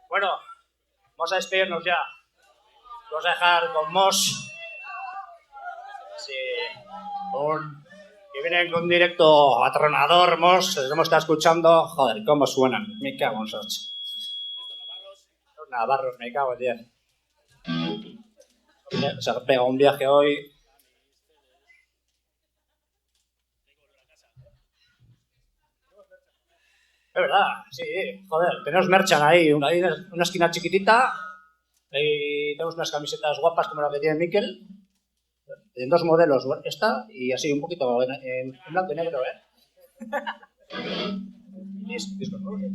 Bueno, vamos a despedirnos ya. Vamos a dejar con Mos. Sí, que viene con un directo atronador, Mos. Les hemos estado escuchando. Joder, cómo suenan. Me cago en Soch. Los navarros, me cago en 10. Se ha pegado un viaje hoy. Es verdad, sí, joder, tenemos merchan ahí, una esquina chiquitita, ahí tenemos unas camisetas guapas como la que tiene Miquel, en 2 modelos, esta y así un poquito en blanco y negro, Discos nuevos,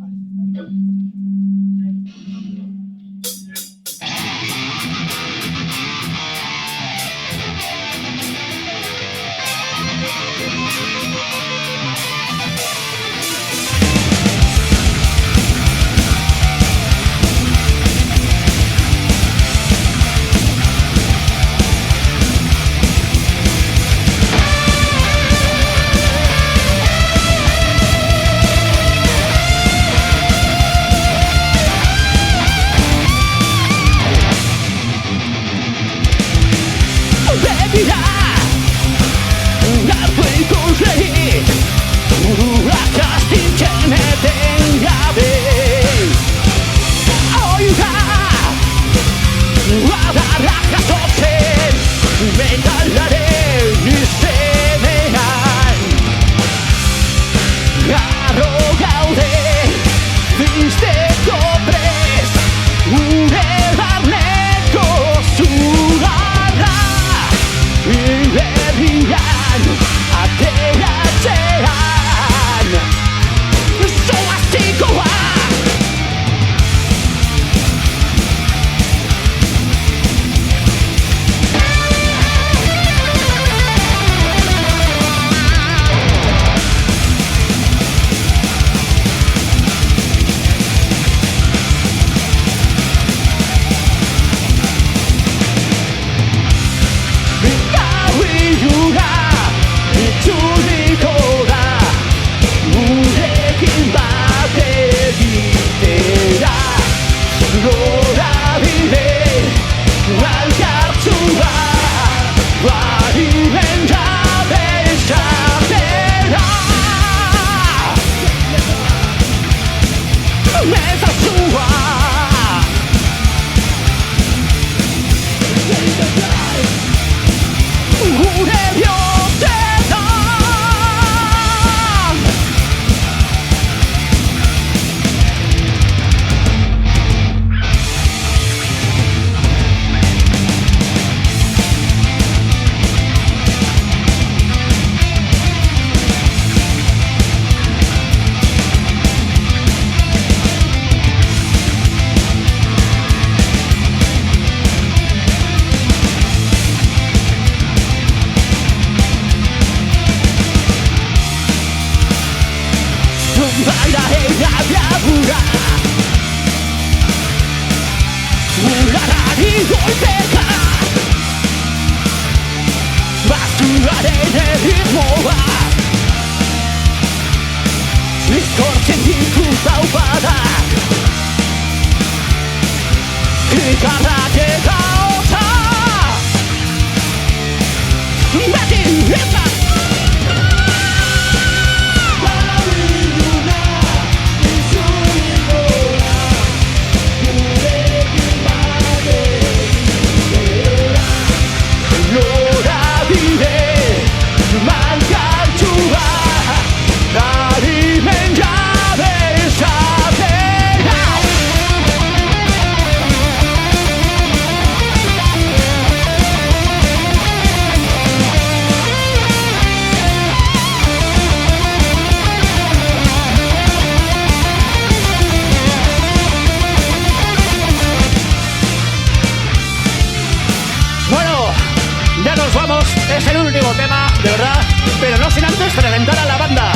es el último tema, de verdad, pero no sin antes presentar a la banda.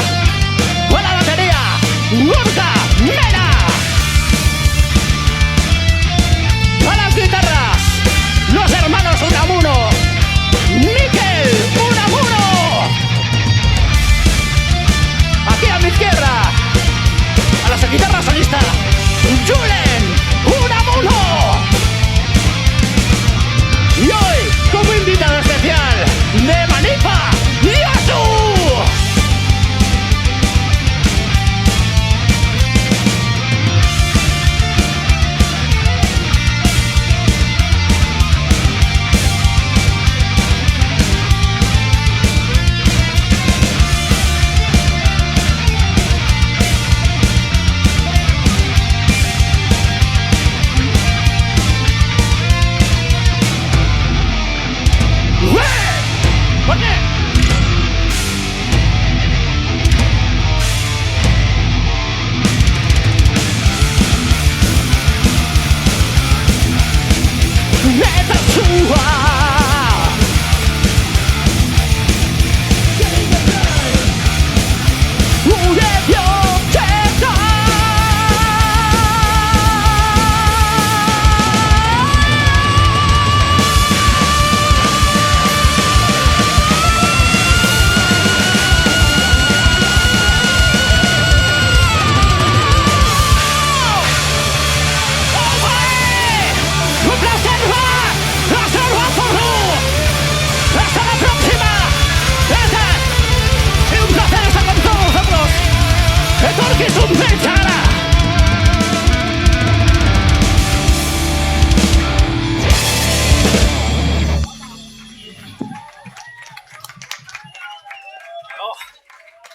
Con la batería, Urca Mena. A las guitarras, los hermanos Unamuno, Miquel Unamuno. Aquí a mi izquierda, a las guitarras solista, Julen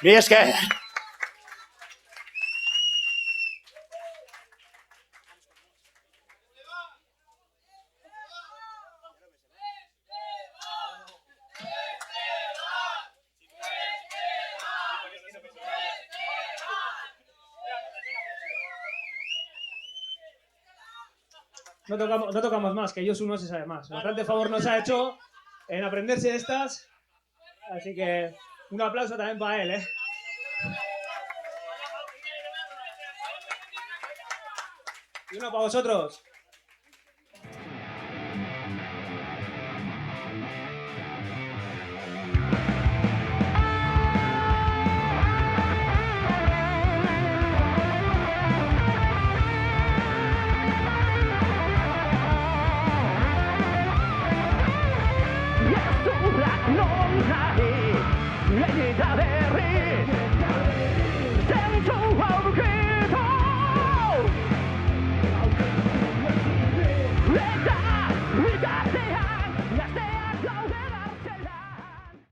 Mi esker. No tocamos más, que Josu no se sabe más. Bastante favor nos ha hecho en aprenderse estas. Así que un aplauso también para él, ¿eh? Y uno para vosotros. Ready to